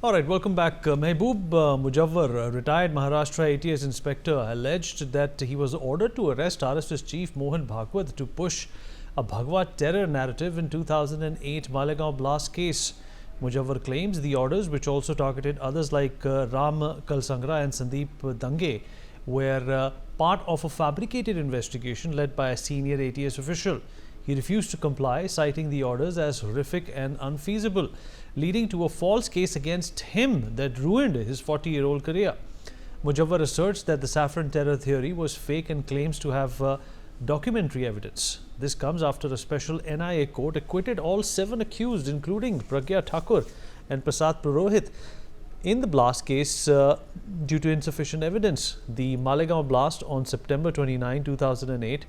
All right, welcome back. Mehboob Mujawwar, a retired Maharashtra ATS inspector, alleged that he was ordered to arrest RSS Chief Mohan Bhagwat to push a Bhagwat terror narrative in 2008 Malegaon blast case. Mujawwar claims the orders, which also targeted others like Ram Kalsangra and Sandeep Dange, were part of a fabricated investigation led by a senior ATS official. He refused to comply, citing the orders as horrific and unfeasible, leading to a false case against him that ruined his 40-year-old career. Mujawwar asserts that the saffron terror theory was fake and claims to have documentary evidence. This comes after a special NIA court acquitted all 7 accused, including Pragya Thakur and Prasad Purohit, in the blast case due to insufficient evidence. The Malegaon blast on September 29, 2008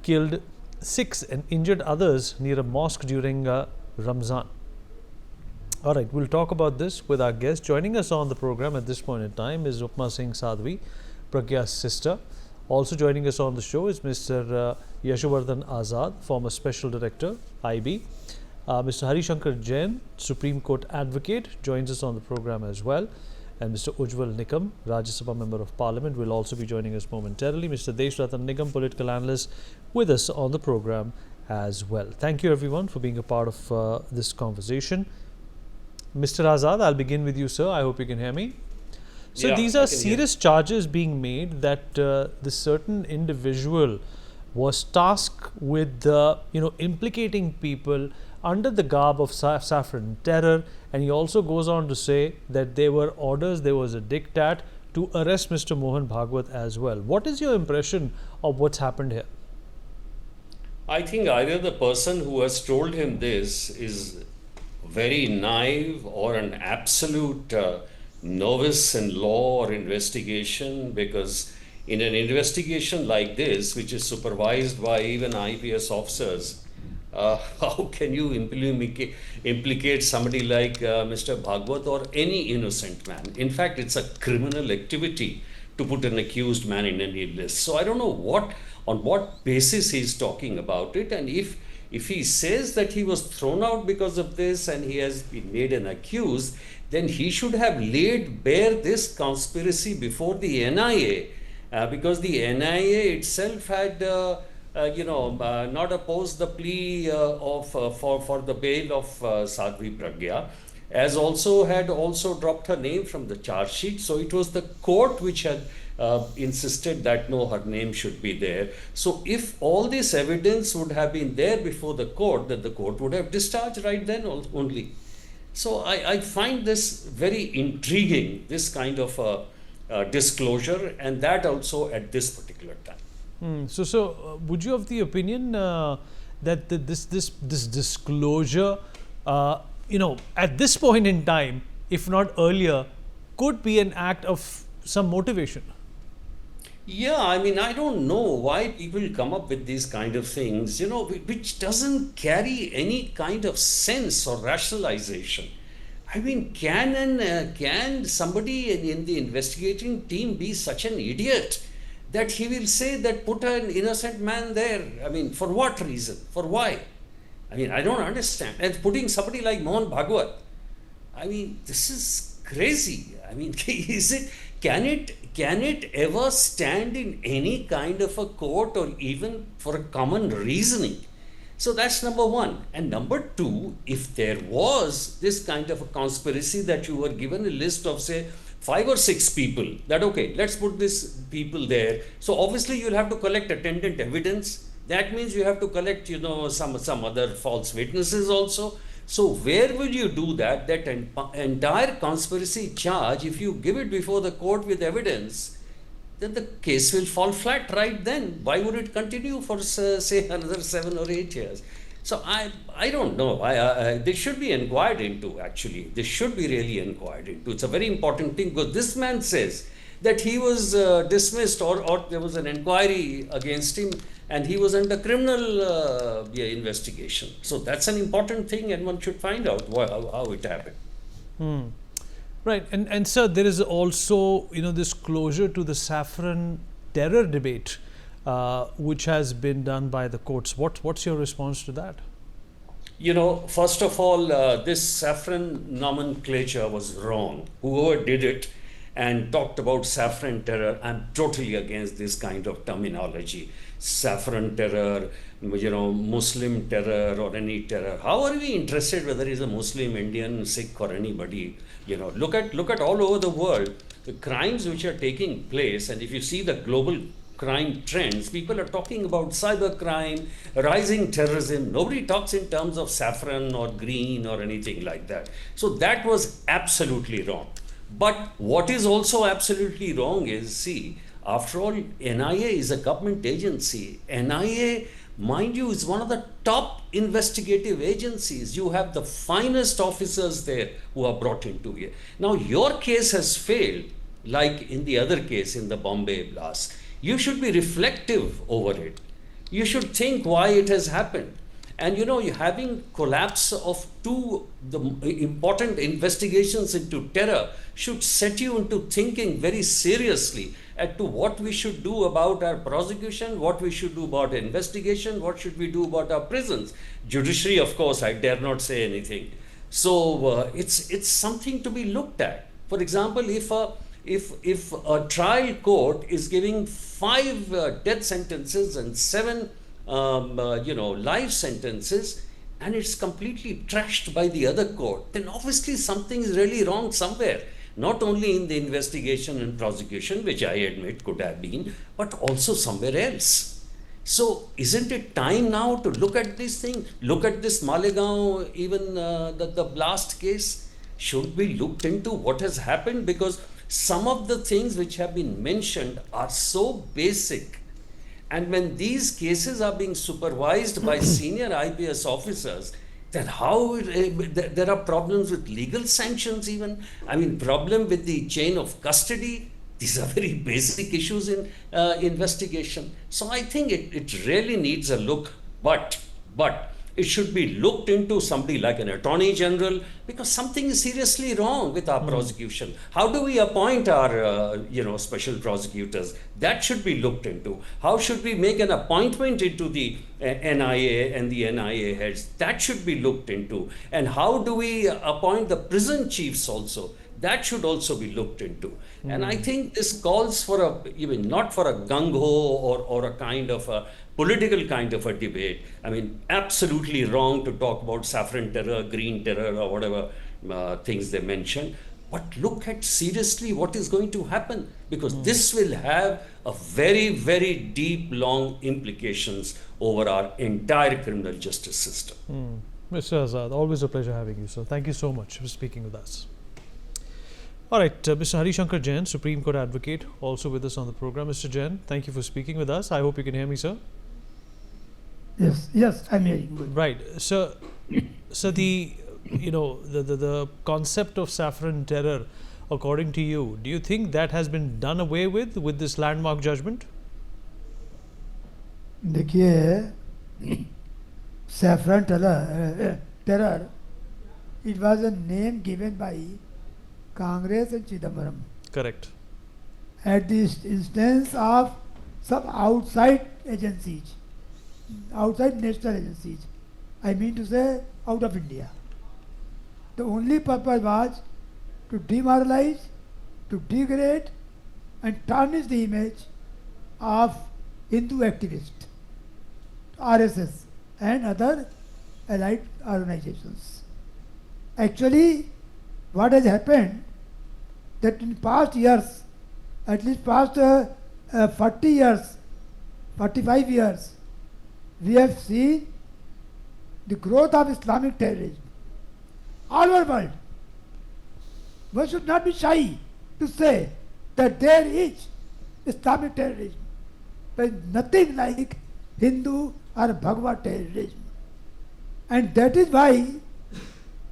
killed 6 and injured others near a mosque during Ramzan. All right, we'll talk about this with our guest. Joining us on the program at this point in time is Upma Singh Sadhvi, Pragya's sister. Also joining us on the show is Mr. Yashovardhan Azad, former Special Director, IB. Mr. Harishankar Jain, Supreme Court Advocate, joins us on the program as well. And Mr. Ujjwal Nikam, Rajya Sabha Member of Parliament, will also be joining us momentarily. Mr. Deshratan Nigam, Political Analyst, with us on the program as well. Thank you everyone for being a part of this conversation. Mr. Azad, I'll begin with you, sir. I hope you can hear me. So these are serious charges being made that this certain individual was tasked with implicating people under the garb of saffron terror, and he also goes on to say that there were orders, there was a diktat to arrest Mr. Mohan Bhagwat as well. What is your impression of what's happened here? I think either the person who has told him this is very naive or an absolute novice in law or investigation, because in an investigation like this, which is supervised by even IPS officers, how can you implicate somebody like Mr. Bhagwat or any innocent man? In fact, it's a criminal activity to put an accused man in any list. So I don't know on what basis he's talking about it, and if he says that he was thrown out because of this and he has been made an accused, then he should have laid bare this conspiracy before the NIA, because the NIA itself had not opposed the plea for the bail of Sadhvi Pragya, as also had dropped her name from the charge sheet. So it was the court which had insisted that no, her name should be there. So if all this evidence would have been there before the court, then the court would have discharged right then only. So I find this very intriguing, this kind of disclosure, and that also at this particular time. So would you have the opinion that this disclosure, at this point in time, if not earlier, could be an act of some motivation? Yeah, I mean, I don't know why people come up with these kind of things, which doesn't carry any kind of sense or rationalization. I mean, can somebody in the investigating team be such an idiot that he will say that put an innocent man there? I mean, for what reason? For why? I mean, I don't understand. And putting somebody like Mohan Bhagwat, I mean, this is crazy. I mean, can it ever stand in any kind of a court or even for a common reasoning? So that's number one. And number two, if there was this kind of a conspiracy that you were given a list of, say, 5 or 6 people, that okay, let's put these people there. So obviously you'll have to collect attendant evidence. That means you have to collect, some other false witnesses also. So where will you do that? That entire conspiracy charge, if you give it before the court with evidence, then the case will fall flat right then. Why would it continue for, say, another 7 or 8 years? So I don't know. This should be inquired into, actually. This should be really inquired into. It's a very important thing, because this man says that he was dismissed or there was an inquiry against him and he was under criminal investigation. So that's an important thing, and one should find out how it happened. Right, and sir, there is also this closure to the saffron terror debate, which has been done by the courts. What's your response to that? First of all, this saffron nomenclature was wrong. Whoever did it and talked about saffron terror, I'm totally against this kind of terminology. Saffron terror, Muslim terror or any terror. How are we interested whether he's a Muslim, Indian, Sikh or anybody? Look at all over the world, the crimes which are taking place, and if you see the global crime trends, people are talking about cyber crime, rising terrorism. Nobody talks in terms of saffron or green or anything like that. So that was absolutely wrong. But what is also absolutely wrong is, see, after all, NIA is a government agency. NIA, mind you, is one of the top investigative agencies. You have the finest officers there who are brought into here. Now, your case has failed, like in the other case, in the Bombay blast. You should be reflective over it. You should think why it has happened. And having collapse of two the important investigations into terror should set you into thinking very seriously as to what we should do about our prosecution, what we should do about investigation, what should we do about our prisons. Judiciary, of course, I dare not say anything. So it's something to be looked at. For example, if a trial court is giving 5 death sentences and 7 life sentences, and it's completely trashed by the other court, then obviously something is really wrong somewhere. Not only in the investigation and prosecution, which I admit could have been, but also somewhere else. So isn't it time now to look at this thing? Look at this Malegaon, even the blast case. Should be looked into what has happened, because some of the things which have been mentioned are so basic. And when these cases are being supervised by senior IPS officers, then how there are problems with legal sanctions even. I mean, problem with the chain of custody. These are very basic issues in investigation. So I think it really needs a look, but it should be looked into, somebody like an attorney general, because something is seriously wrong with our prosecution. How do we appoint our special prosecutors? That should be looked into. How should we make an appointment into the NIA and the NIA heads? That should be looked into. And how do we appoint the prison chiefs also? That should also be looked into. And I think this calls for not for a gung-ho or a kind of a political kind of a debate. I mean, absolutely wrong to talk about saffron terror, green terror, or whatever things they mention. But look at seriously what is going to happen, because this will have a very, very deep, long implications over our entire criminal justice system. Mr. Azad, always a pleasure having you, sir. Thank you so much for speaking with us. All right, Mr. Harishankar Jain, Supreme Court Advocate, also with us on the program. Mr. Jain, thank you for speaking with us. I hope you can hear me, sir. Yes, I'm hearing good. Right. So the concept of saffron terror, according to you, do you think that has been done away with this landmark judgment? देखिए, saffron terror, it was a name given by Congress and Chidambaram Correct. at the instance of some outside agencies, outside national agencies. I mean to say, out of India. The only purpose was to demoralize, to degrade and tarnish the image of Hindu activists, RSS and other allied organizations. Actually, what has happened that in past years, at least past 40 years, 45 years, we have seen the growth of Islamic terrorism all over the world. One should not be shy to say that there is Islamic terrorism, but nothing like Hindu or Bhagwat terrorism. And that is why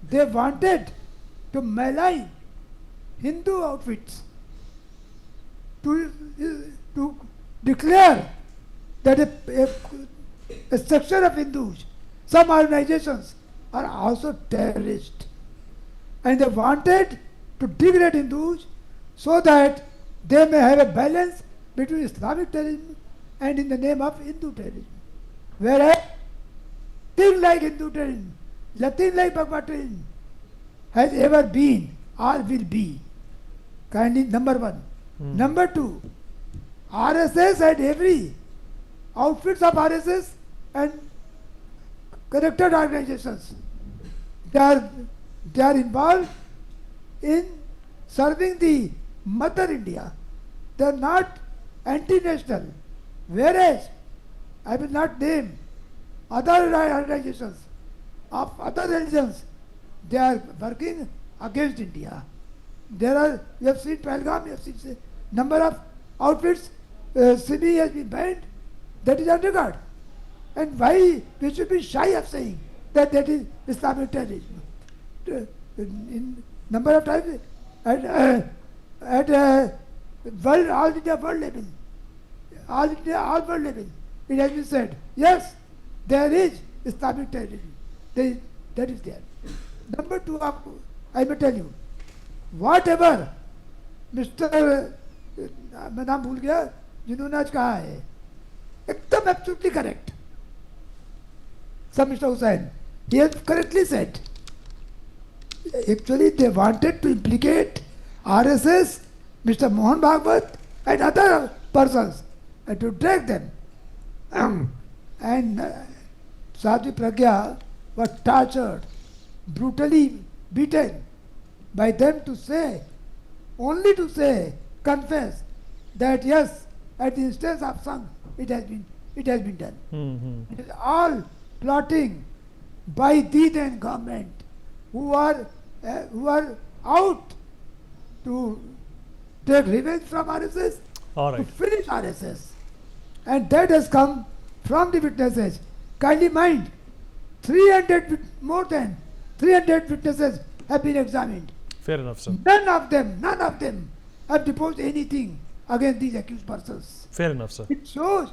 they wanted to malign Hindu outfits, to declare that a section of Hindus, some organizations are also terrorists. And they wanted to degrade Hindus so that they may have a balance between Islamic terrorism and in the name of Hindu terrorism. Whereas things like Hindu terrorism nothing like Bhagwat has ever been or will be. Kindly, number one. Number two, RSS and every outfits of RSS and connected organizations, they are involved in serving the Mother India. They are not anti-national. Whereas, I will not name other organizations of other religions, they are working against India. There are, you have seen Malegaon, you have seen number of outfits, Simi has been banned, that is on record. And why we should be shy of saying that that is Islamic terrorism? In number of times at world, all India world level, all India, all world level, it has been said, yes, there is Islamic terrorism. That is there. Number two, I may tell you, whatever Mr. मैं नाम भूल गया जिन्होंने आज कहा है एकदम absolutely correct सब mister Hussain he has correctly said actually they wanted to implicate RSS, Mr. Mohan Bhagwat and other persons and to drag them and Sadhvi Pragya was tortured, brutally beaten by them to say, only to say, confess that yes, at the instance of some, it has been done. It is all plotting by the then government who are out to take revenge from RSS, All to right. finish RSS. And that has come from the witnesses. Kindly mind, more than 300 witnesses have been examined. Fair enough, sir. None of them have deposed anything against these accused persons. Fair enough, sir. It shows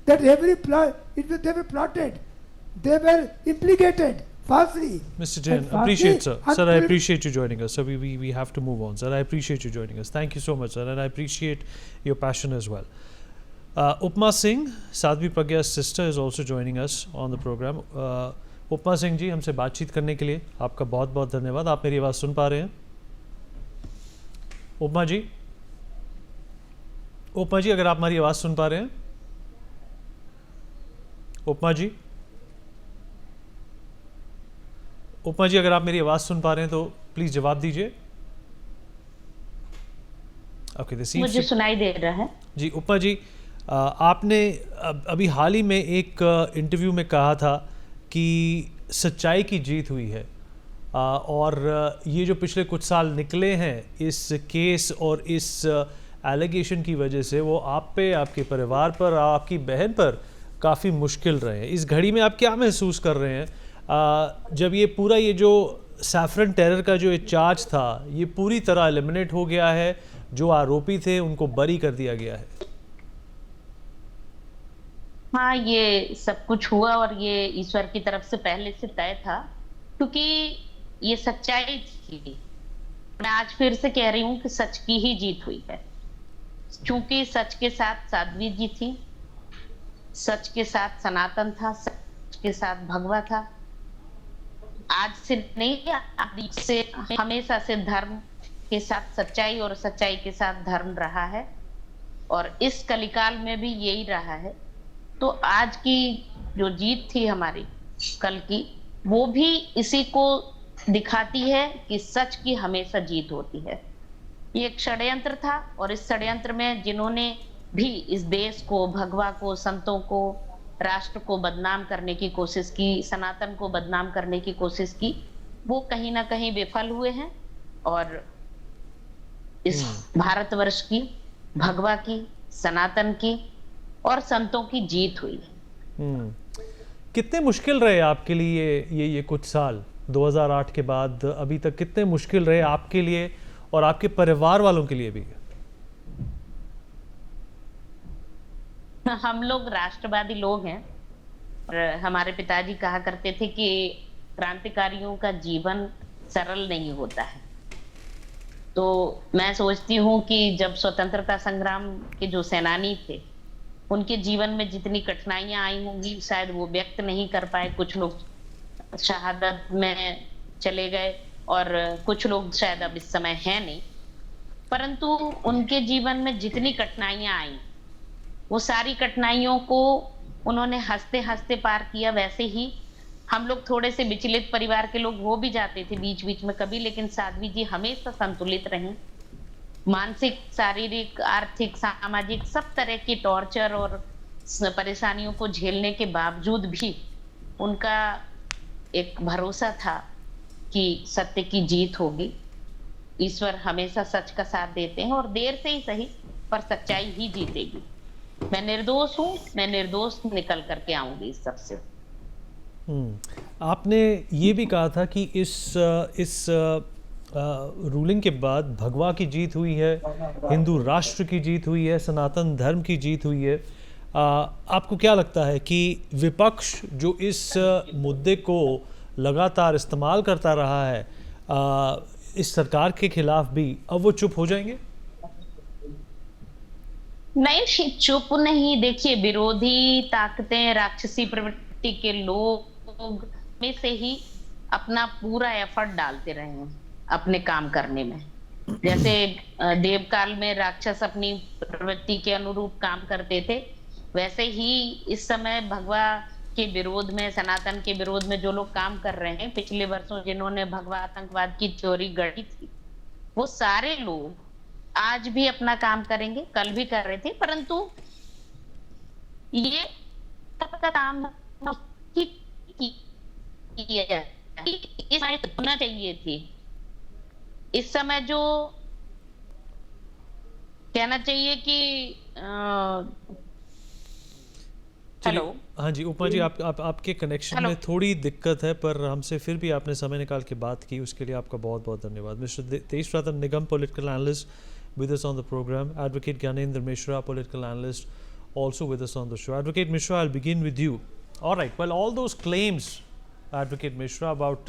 that every plot, they were plotted, they were implicated falsely. Mr. Jain, And falsely, appreciate, sir. Sir, I until- appreciate you joining us. Sir, we have to move on. Sir, I appreciate you joining us. Thank you so much, sir. And I appreciate your passion as well. Upma Singh, Sadhvi Pragya's sister, is also joining us on the program. उपमा सिंह जी, हमसे बातचीत करने के लिए आपका बहुत बहुत धन्यवाद. आप मेरी आवाज़ सुन पा रहे हैं? उपमा जी, अगर आप हमारी आवाज़ सुन पा रहे हैं? उपमा जी, अगर आप मेरी आवाज़ सुन पा रहे हैं तो प्लीज़ जवाब दीजिए. ओके, मुझे सुनाई दे रहा है. जी, उपमा जी, आपने अभी हाल ही में एक इंटरव्यू में कहा था कि सच्चाई की जीत हुई है और ये जो पिछले कुछ साल निकले हैं इस केस और इस एलिगेशन की वजह से वो आप पे, आपके परिवार पर, आपकी बहन पर काफ़ी मुश्किल रहे हैं. इस घड़ी में आप क्या महसूस कर रहे हैं जब ये पूरा ये जो सैफरन टेरर का जो चार्ज था ये पूरी तरह एलिमिनेट हो गया है, जो आरोपी थे उनको बरी कर दिया गया है? हाँ, ये सब कुछ हुआ और ये ईश्वर की तरफ से पहले से तय था, क्योंकि ये सच्चाई थी. मैं आज फिर से कह रही हूँ कि सच की ही जीत हुई है, क्योंकि सच के साथ साध्वी जी थी, सच के साथ सनातन था, सच के साथ भगवा था. आज से नहीं, आज से हमेशा से धर्म के साथ सच्चाई और सच्चाई के साथ धर्म रहा है और इस कलिकाल में भी यही रहा है. तो आज की जो जीत थी हमारी कल की, वो भी इसी को दिखाती है कि सच की हमेशा जीत होती है. ये एक षड्यंत्र था और इस षड्यंत्र में जिन्होंने भी इस देश को, भगवा को, संतों को, राष्ट्र को बदनाम करने की कोशिश की, सनातन को बदनाम करने की कोशिश की, वो कहीं ना कहीं विफल हुए हैं और इस भारतवर्ष की, भगवा की, सनातन की और संतों की जीत हुई है. कितने मुश्किल रहे आपके लिए ये कुछ साल 2008 के बाद अभी तक, कितने मुश्किल रहे आपके लिए और आपके परिवार वालों के लिए भी? हम लोग राष्ट्रवादी लोग हैं और हमारे पिताजी कहा करते थे कि क्रांतिकारियों का जीवन सरल नहीं होता है. तो मैं सोचती हूँ कि जब स्वतंत्रता संग्राम के जो सेनानी थे उनके जीवन में जितनी कठिनाइयां आई होंगी शायद वो व्यक्त नहीं कर पाए. कुछ लोग शहादत में चले गए और कुछ लोग शायद अब इस समय हैं नहीं, परंतु उनके जीवन में जितनी कठिनाइयां आई, वो सारी कठिनाइयों को उन्होंने हंसते हंसते पार किया। वैसे ही हम लोग थोड़े से विचलित परिवार के लोग हो भी जाते थे बीच बीच में कभी, लेकिन साध्वी जी हमेशा संतुलित रहीं। मानसिक, शारीरिक, आर्थिक, सामाजिक सब तरह की टॉर्चर और परेशानियों को झेलने के बावजूद भी उनका एक भरोसा था कि सत्य की जीत होगी। ईश्वर हमेशा सच का साथ देते हैं और देर से ही सही पर सच्चाई ही जीतेगी। मैं निर्दोष हूं, मैं निर्दोष निकल करके आऊंगी इस सब से। आपने ये भी कहा था कि इस रूलिंग के बाद भगवा की जीत हुई है, हिंदू राष्ट्र की जीत हुई है, सनातन धर्म की जीत हुई है। आपको क्या लगता है कि विपक्ष जो इस मुद्दे को लगातार इस्तेमाल करता रहा है इस सरकार के खिलाफ भी, अब वो चुप हो जाएंगे? नहीं, चुप नहीं। देखिए, विरोधी ताकतें, राक्षसी प्रवृत्ति के लोग में से ही अपना पूरा एफर्ट डालते रहे हैं अपने काम करने में। जैसे देवकाल में राक्षस अपनी प्रवृत्ति के अनुरूप काम करते थे, वैसे ही इस समय भगवा के विरोध में, सनातन के विरोध में जो लोग काम कर रहे हैं, पिछले वर्षों जिन्होंने भगवा आतंकवाद की थ्योरी गढ़ी थी, वो सारे लोग आज भी अपना काम करेंगे, कल भी कर रहे थे। परंतु ये सबका काम होना चाहिए थी। इस समय जो कहना चाहिए कि हेलो, हाँ जी उपमा जी, आपके कनेक्शन में थोड़ी दिक्कत है, पर हमसे फिर भी आपने समय निकाल के बात की, उसके लिए आपका बहुत बहुत धन्यवाद। Mister Tejpratap Nigam, political analyst with us on the program. Advocate Gyanendra Mishra, political analyst, also with us on the show. Advocate Mishra, I'll begin with you. All right, well, all those claims, Advocate Mishra, about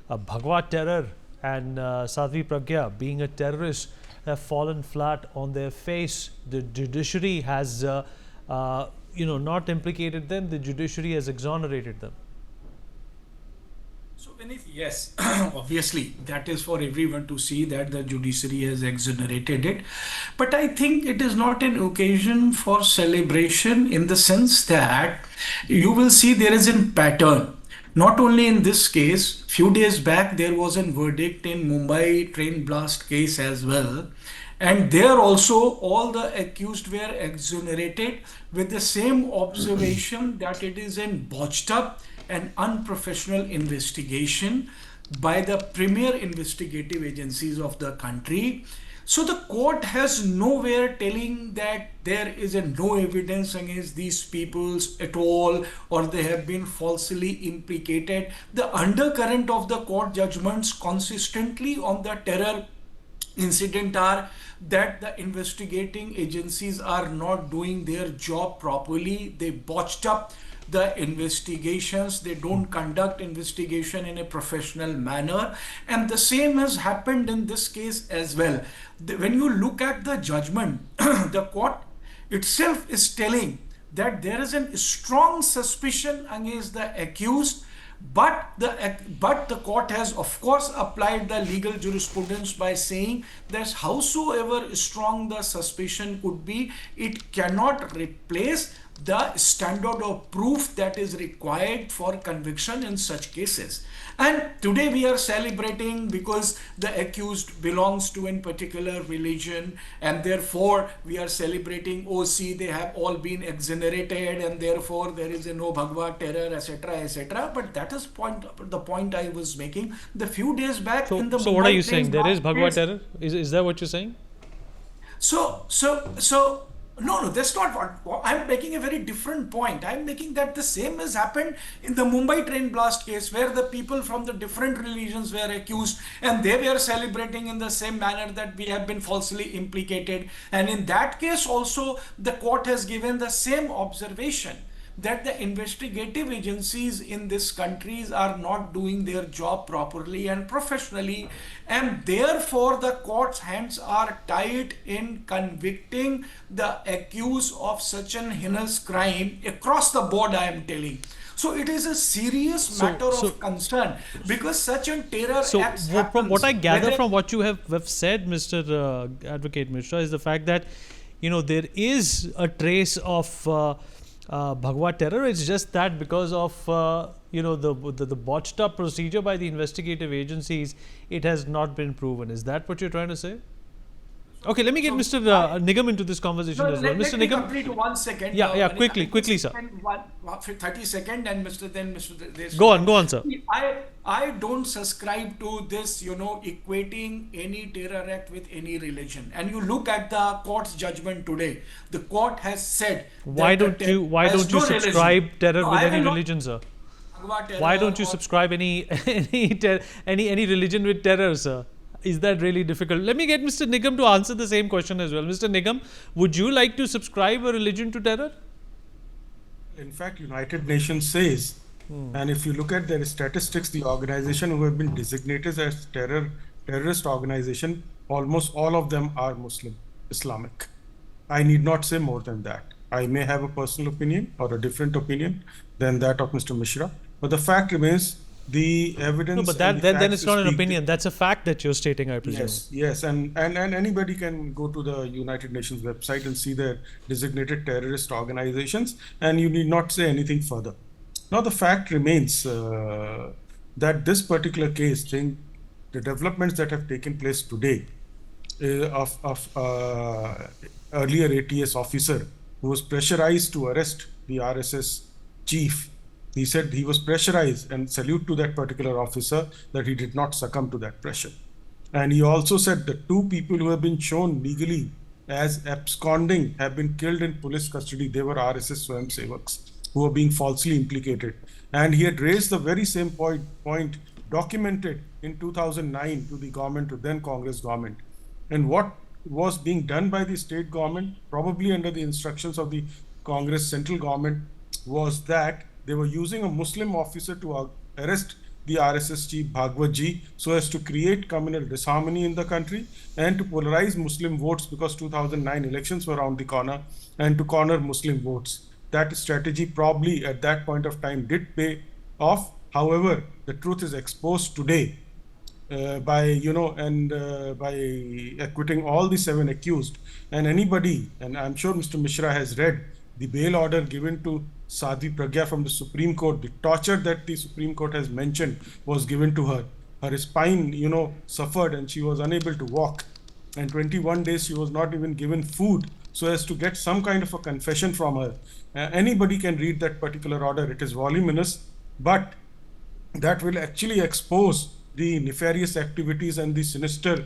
Bhagwa terror and Sadhvi Pragya being a terrorist have fallen flat on their face. The judiciary has not implicated them, the judiciary has exonerated them. So, Vinith, yes, obviously, that is for everyone to see that the judiciary has exonerated it. But I think it is not an occasion for celebration, in the sense that you will see there is a pattern. Not only in this case, few days back there was a verdict in Mumbai train blast case as well. And there also all the accused were exonerated with the same observation that it is a botched up and unprofessional investigation by the premier investigative agencies of the country. So the court has nowhere telling that there is no evidence against these peoples at all, or they have been falsely implicated. The undercurrent of the court judgments consistently on the terror incident are that the investigating agencies are not doing their job properly. They botched up the investigations, they don't conduct investigation in a professional manner, and the same has happened in this case as well. When you look at the judgment, the court itself is telling that there is a strong suspicion against the accused, but the court has of course applied the legal jurisprudence by saying that howsoever strong the suspicion could be, it cannot replace the standard of proof that is required for conviction in such cases. And today we are celebrating because the accused belongs to a particular religion, and therefore we are celebrating, oh see, they have all been exonerated and therefore there is no Bhagwa terror, etc., etc. But that is the point I was making. The few days back in the So what are you saying? There is Bhagwa terror? Is that what you're saying? No, that's not what I'm making. A very different point. I'm making that the same has happened in the Mumbai train blast case, where the people from the different religions were accused and they were celebrating in the same manner that we have been falsely implicated. And in that case also, the court has given the same observation that the investigative agencies in this countries are not doing their job properly and professionally, and therefore the court's hands are tied in convicting the accused of such an heinous crime across the board, I am telling. So it is a serious matter of concern, because such a terror acts from what I gather whether- from what you have said, Mr. Advocate Mishra, is the fact that there is a trace of Bhagwat terror. It's just that because of the botched up procedure by the investigative agencies, it has not been proven. Is that what you're trying to say? Okay, let me get Mr. Nigam into this conversation as well. Mr. Let me Nigam, complete 1 second. Yeah, quickly, sir. 30 seconds, and Mr. Des. Go on, sir. I don't subscribe to this, equating any terror act with any religion. And you look at the court's judgment today. The court has said. Why don't you subscribe terror with any religion, sir? Why don't you subscribe any religion with terror, sir? Is that really difficult? Let me get Mr. Nigam to answer the same question as well. Mr. Nigam, would you like to subscribe a religion to terror? In fact, United Nations says, and if you look at their statistics, the organization who have been designated as terrorist organization, almost all of them are Muslim, Islamic. I need not say more than that. I may have a personal opinion or a different opinion than that of Mr. Mishra, but the fact remains, the evidence. No, but then it's not an opinion. That's a fact that you're stating, I presume. Yes, and anybody can go to the United Nations website and see their designated terrorist organizations, and you need not say anything further. Now, the fact remains that this particular case, the developments that have taken place today of earlier ATS officer who was pressurized to arrest the RSS chief. He said he was pressurized, and salute to that particular officer that he did not succumb to that pressure. And he also said that 2 people who have been shown legally as absconding have been killed in police custody. They were RSS Swayamsevaks who were being falsely implicated. And he had raised the very same point documented in 2009 to the government, to then Congress government. And what was being done by the state government, probably under the instructions of the Congress central government, was that they were using a Muslim officer to arrest the RSS Chief Bhagwat ji so as to create communal disharmony in the country and to polarize Muslim votes, because 2009 elections were around the corner, and to corner Muslim votes. That strategy probably at that point of time did pay off. However, the truth is exposed today by acquitting all the 7 accused. And anybody, and I'm sure Mr. Mishra has read the bail order given to Sadhvi Pragya from the Supreme Court, the torture that the Supreme Court has mentioned was given to her. Her spine, suffered and she was unable to walk. And 21 days she was not even given food so as to get some kind of a confession from her. Anybody can read that particular order. It is voluminous, but that will actually expose the nefarious activities and the sinister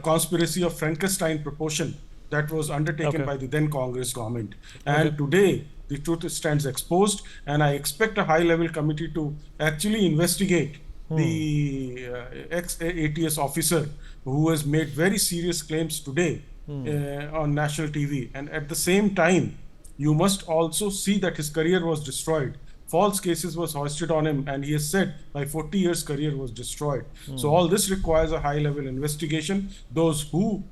conspiracy of Frankenstein proportion that was undertaken by the then Congress government. And today, the truth stands exposed, and I expect a high-level committee to actually investigate the ex-ATS officer who has made very serious claims today on national TV. And at the same time, you must also see that his career was destroyed. False cases was hoisted on him, and he has said my 40 years career was destroyed. So all this requires a high-level investigation. Those who,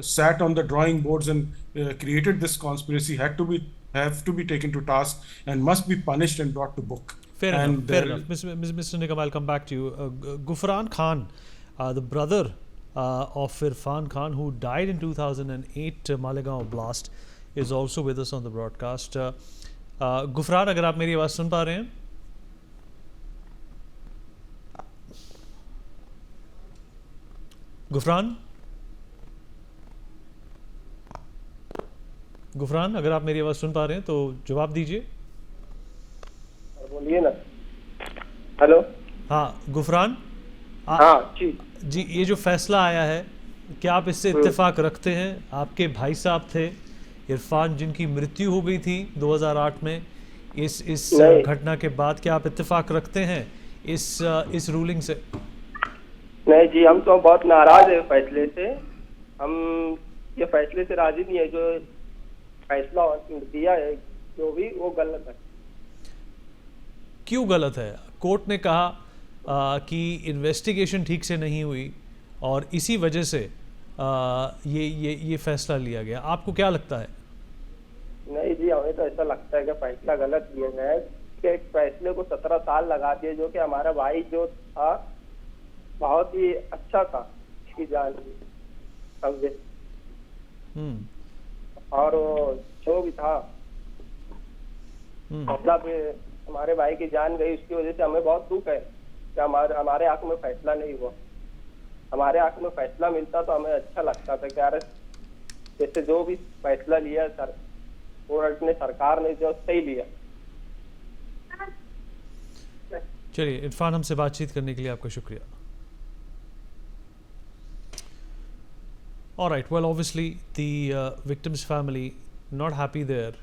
sat on the drawing boards and created this conspiracy have to be taken to task and must be punished and brought to book. Fair enough. Mr. Nigam, I'll come back to you. Gufran Khan, the brother of Irfan Khan, who died in 2008 Malegaon blast, is also with us on the broadcast. Gufran, अगर आप मेरी आवाज़ सुन पा रहे हैं? गुफरान, अगर आप मेरी आवाज़ सुन पा रहे हैं तो जवाब दीजिए। बोलिए ना। हेलो। हाँ गुफरान। हाँ जी, ये जो फैसला आया है, क्या आप इससे इत्तेफाक रखते हैं? आपके भाई साहब थे इरफान, जिनकी मृत्यु हो गई थी 2008 में। इस घटना के बाद क्या आप इत्तेफाक रखते हैं इस रूलिंग से? नहीं जी, हम तो बहुत नाराज है फैसले से। हम ये फैसले से राजी नहीं है जो फैसला दिया है जो भी वो गलत है। क्यों गलत है? कोर्ट ने कहा कि इन्वेस्टिगेशन ठीक से नहीं हुई और इसी वजह से ये फैसला लिया गया। आपको क्या लगता है? नहीं जी, हमें तो ऐसा लगता है कि फैसला गलत लिया गया है कि एक फैसले को 17 साल लगा दिए, जो कि हमारा भाई जो था बहुत ही अच्छा था, इसकी जान समझे। और जो भी था मतलब हमारे भाई की जान गई, उसकी वजह से हमें बहुत दुख है कि हमारे हक में फैसला नहीं हुआ। हमारे हक में फैसला मिलता तो हमें अच्छा लगता था कि यार जैसे जो भी फैसला लिया सर कोर्ट ने, सरकार ने, जो सही लिया। चलिए इरफान, हमसे बातचीत करने के लिए आपका शुक्रिया। All right, well, obviously the victim's family not happy there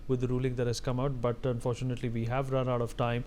with the ruling that has come out, but unfortunately we have run out of time.